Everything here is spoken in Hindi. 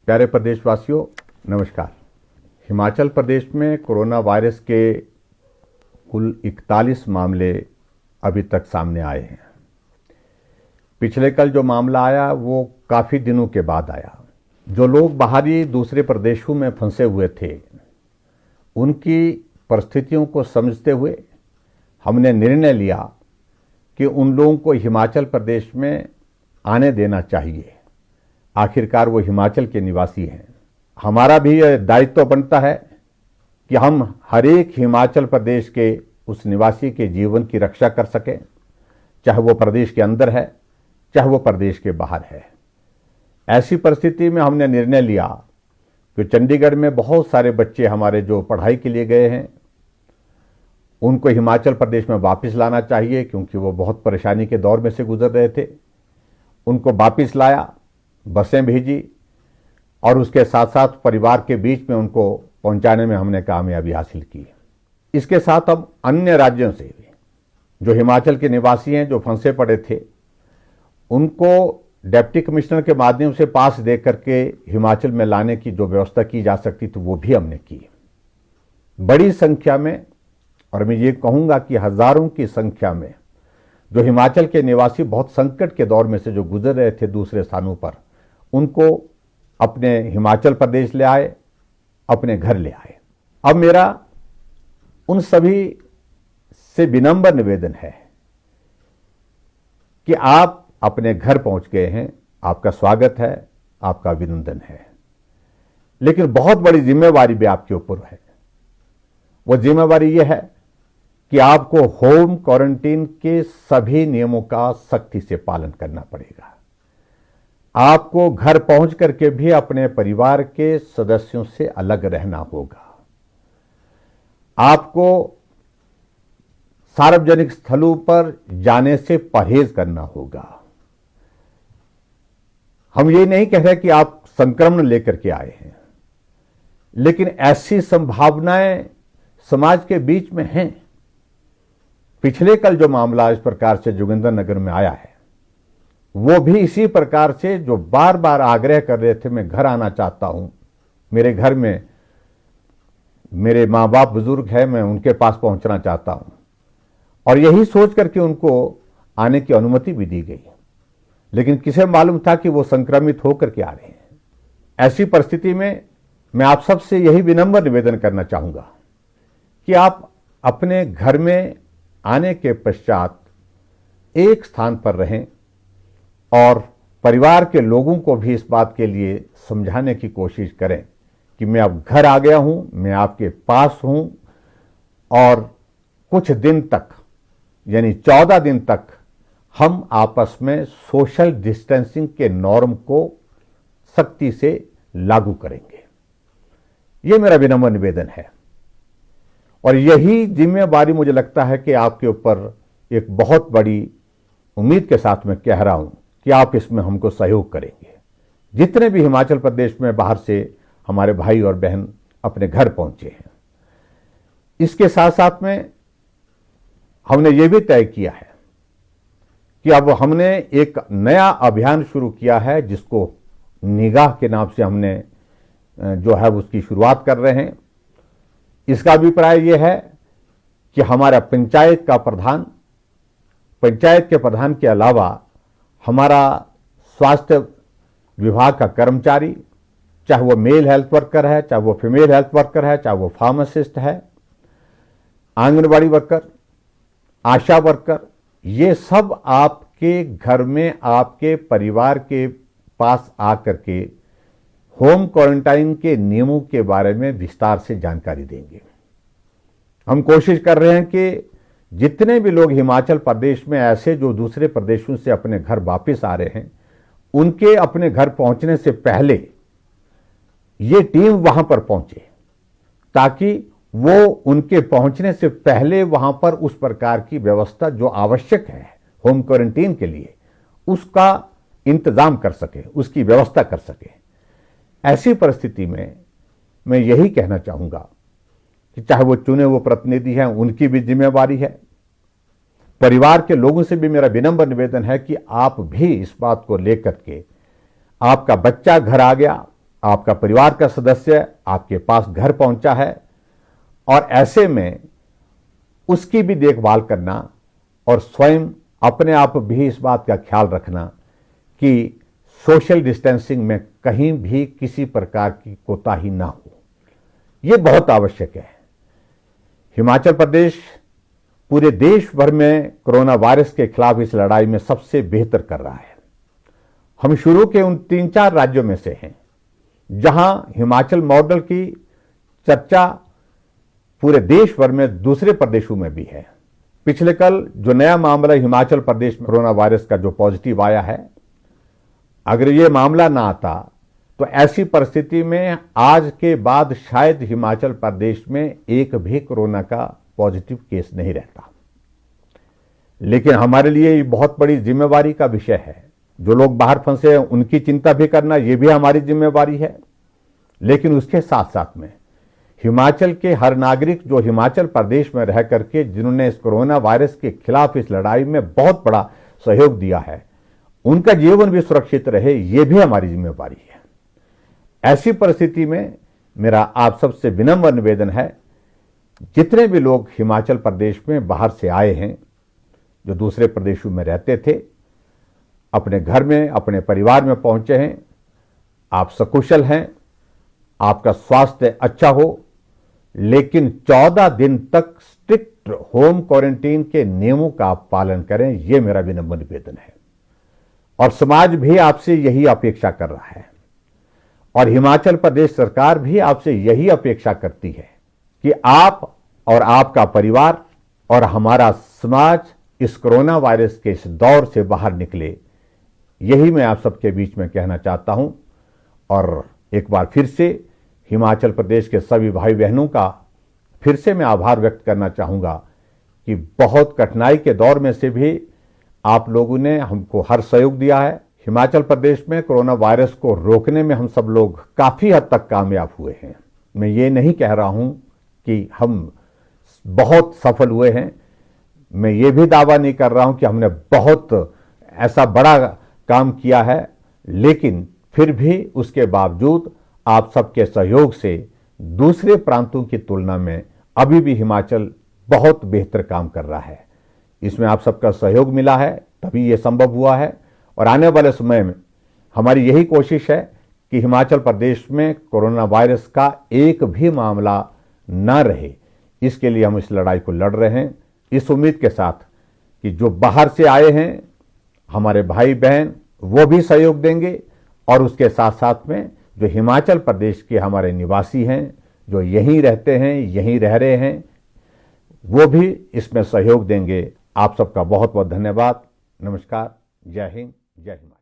प्यारे प्रदेशवासियों, नमस्कार। हिमाचल प्रदेश में कोरोना वायरस के कुल 41 मामले अभी तक सामने आए हैं। पिछले कल जो मामला आया वो काफ़ी दिनों के बाद आया। जो लोग बाहरी दूसरे प्रदेशों में फंसे हुए थे, उनकी परिस्थितियों को समझते हुए हमने निर्णय लिया कि उन लोगों को हिमाचल प्रदेश में आने देना चाहिए। आखिरकार वो हिमाचल के निवासी हैं। हमारा भी यह दायित्व बनता है कि हम हर एक हिमाचल प्रदेश के उस निवासी के जीवन की रक्षा कर सकें, चाहे वो प्रदेश के अंदर है, चाहे वो प्रदेश के बाहर है। ऐसी परिस्थिति में हमने निर्णय लिया कि चंडीगढ़ में बहुत सारे बच्चे हमारे जो पढ़ाई के लिए गए हैं, उनको हिमाचल प्रदेश में वापस लाना चाहिए, क्योंकि वो बहुत परेशानी के दौर में से गुजर रहे थे। उनको वापस लाया, बसें भेजी और उसके साथ साथ परिवार के बीच में उनको पहुंचाने में हमने कामयाबी हासिल की। इसके साथ अब अन्य राज्यों से भी जो हिमाचल के निवासी हैं, जो फंसे पड़े थे, उनको डिप्टी कमिश्नर के माध्यम से पास दे करके हिमाचल में लाने की जो व्यवस्था की जा सकती थी वो भी हमने की। बड़ी संख्या में, और मैं ये कहूँगा कि हजारों की संख्या में जो हिमाचल के निवासी बहुत संकट के दौर में से जो गुजर रहे थे दूसरे स्थानों पर, उनको अपने हिमाचल प्रदेश ले आए, अपने घर ले आए। अब मेरा उन सभी से विनम्र निवेदन है कि आप अपने घर पहुंच गए हैं, आपका स्वागत है, आपका अभिनंदन है, लेकिन बहुत बड़ी जिम्मेवारी भी आपके ऊपर है। वो जिम्मेवारी यह है कि आपको होम क्वारंटीन के सभी नियमों का सख्ती से पालन करना पड़ेगा। आपको घर पहुंच करके भी अपने परिवार के सदस्यों से अलग रहना होगा। आपको सार्वजनिक स्थलों पर जाने से परहेज करना होगा। हम ये नहीं कह रहे कि आप संक्रमण लेकर के आए हैं, लेकिन ऐसी संभावनाएं समाज के बीच में हैं। पिछले कल जो मामला इस प्रकार से जोगिंद्रनगर में आया है, वो भी इसी प्रकार से जो बार बार आग्रह कर रहे थे, मैं घर आना चाहता हूं, मेरे घर में मेरे माँ बाप बुजुर्ग हैं, मैं उनके पास पहुंचना चाहता हूं, और यही सोच करके उनको आने की अनुमति भी दी गई। लेकिन किसे मालूम था कि वो संक्रमित होकर के आ रहे हैं। ऐसी परिस्थिति में मैं आप सबसे यही विनम्र निवेदन करना चाहूंगा कि आप अपने घर में आने के पश्चात एक स्थान पर रहें और परिवार के लोगों को भी इस बात के लिए समझाने की कोशिश करें कि मैं अब घर आ गया हूं, मैं आपके पास हूं, और कुछ दिन तक, यानी 14 दिन तक हम आपस में सोशल डिस्टेंसिंग के नॉर्म को सख्ती से लागू करेंगे। यह मेरा विनम्र निवेदन है, और यही जिम्मेवारी मुझे लगता है कि आपके ऊपर एक बहुत बड़ी उम्मीद के साथ मैं कह रहा हूं कि आप इसमें हमको सहयोग करेंगे। जितने भी हिमाचल प्रदेश में बाहर से हमारे भाई और बहन अपने घर पहुंचे हैं, इसके साथ साथ में हमने ये भी तय किया है कि अब हमने एक नया अभियान शुरू किया है, जिसको निगाह के नाम से हमने जो है उसकी शुरुआत कर रहे हैं। इसका अभिप्राय यह है कि हमारा पंचायत के प्रधान के अलावा हमारा स्वास्थ्य विभाग का कर्मचारी, चाहे वो मेल हेल्थ वर्कर है, चाहे वो फीमेल हेल्थ वर्कर है, चाहे वो फार्मासिस्ट है, आंगनबाड़ी वर्कर, आशा वर्कर, ये सब आपके घर में आपके परिवार के पास आकर के होम क्वारंटाइन के नियमों के बारे में विस्तार से जानकारी देंगे। हम कोशिश कर रहे हैं कि जितने भी लोग हिमाचल प्रदेश में ऐसे जो दूसरे प्रदेशों से अपने घर वापस आ रहे हैं, उनके अपने घर पहुंचने से पहले ये टीम वहां पर पहुंचे, ताकि वो उनके पहुंचने से पहले वहां पर उस प्रकार की व्यवस्था जो आवश्यक है होम क्वारंटीन के लिए, उसका इंतजाम कर सके, उसकी व्यवस्था कर सके। ऐसी परिस्थिति में मैं यही कहना चाहूंगा कि चाहे वो चुने हुए प्रतिनिधि हैं, उनकी भी जिम्मेवारी है। परिवार के लोगों से भी मेरा विनम्र निवेदन है कि आप भी इस बात को लेकर के, आपका बच्चा घर आ गया, आपका परिवार का सदस्य आपके पास घर पहुंचा है और ऐसे में उसकी भी देखभाल करना और स्वयं अपने आप भी इस बात का ख्याल रखना कि सोशल डिस्टेंसिंग में कहीं भी किसी प्रकार की कोताही ना हो, यह बहुत आवश्यक है। हिमाचल प्रदेश पूरे देश भर में कोरोना वायरस के खिलाफ इस लड़ाई में सबसे बेहतर कर रहा है। हम शुरू के उन 3-4 राज्यों में से हैं जहां हिमाचल मॉडल की चर्चा पूरे देश भर में दूसरे प्रदेशों में भी है। पिछले कल जो नया मामला हिमाचल प्रदेश में कोरोना वायरस का जो पॉजिटिव आया है, अगर ये मामला ना आता तो ऐसी परिस्थिति में आज के बाद शायद हिमाचल प्रदेश में एक भी कोरोना का पॉजिटिव केस नहीं रहता। लेकिन हमारे लिए ये बहुत बड़ी जिम्मेवारी का विषय है। जो लोग बाहर फंसे हैं उनकी चिंता भी करना ये भी हमारी जिम्मेवारी है। लेकिन उसके साथ साथ में हिमाचल के हर नागरिक जो हिमाचल प्रदेश में रह करके जिन्होंने इस कोरोना वायरस के खिलाफ इस लड़ाई में बहुत बड़ा सहयोग दिया है, उनका जीवन भी सुरक्षित रहे, ये भी हमारी जिम्मेवारी है। ऐसी परिस्थिति में मेरा आप सबसे विनम्र निवेदन है, जितने भी लोग हिमाचल प्रदेश में बाहर से आए हैं, जो दूसरे प्रदेशों में रहते थे, अपने घर में अपने परिवार में पहुंचे हैं, आप सकुशल हैं, आपका स्वास्थ्य अच्छा हो, लेकिन 14 दिन तक स्ट्रिक्ट होम क्वारंटीन के नियमों का आप पालन करें, यह मेरा विनम्र निवेदन है। और समाज भी आपसे यही अपेक्षा कर रहा है और हिमाचल प्रदेश सरकार भी आपसे यही अपेक्षा करती है कि आप और आपका परिवार और हमारा समाज इस कोरोना वायरस के इस दौर से बाहर निकले। यही मैं आप सबके बीच में कहना चाहता हूं। और एक बार फिर से हिमाचल प्रदेश के सभी भाई बहनों का फिर से मैं आभार व्यक्त करना चाहूंगा कि बहुत कठिनाई के दौर में से भी आप लोगों ने हमको हर सहयोग दिया है। हिमाचल प्रदेश में कोरोना वायरस को रोकने में हम सब लोग काफी हद तक कामयाब हुए हैं। मैं ये नहीं कह रहा हूं कि हम बहुत सफल हुए हैं, मैं ये भी दावा नहीं कर रहा हूं कि हमने बहुत ऐसा बड़ा काम किया है, लेकिन फिर भी उसके बावजूद आप सबके सहयोग से दूसरे प्रांतों की तुलना में अभी भी हिमाचल बहुत बेहतर काम कर रहा है। इसमें आप सबका सहयोग मिला है, तभी ये संभव हुआ है। और आने वाले समय में हमारी यही कोशिश है कि हिमाचल प्रदेश में कोरोना वायरस का एक भी मामला न रहे। इसके लिए हम इस लड़ाई को लड़ रहे हैं, इस उम्मीद के साथ कि जो बाहर से आए हैं हमारे भाई बहन वो भी सहयोग देंगे, और उसके साथ साथ में जो हिमाचल प्रदेश के हमारे निवासी हैं, जो यहीं रहते हैं, यहीं रह रहे हैं, वो भी इसमें सहयोग देंगे। आप सबका बहुत बहुत धन्यवाद। नमस्कार। जय हिंद, जय हिमाचल।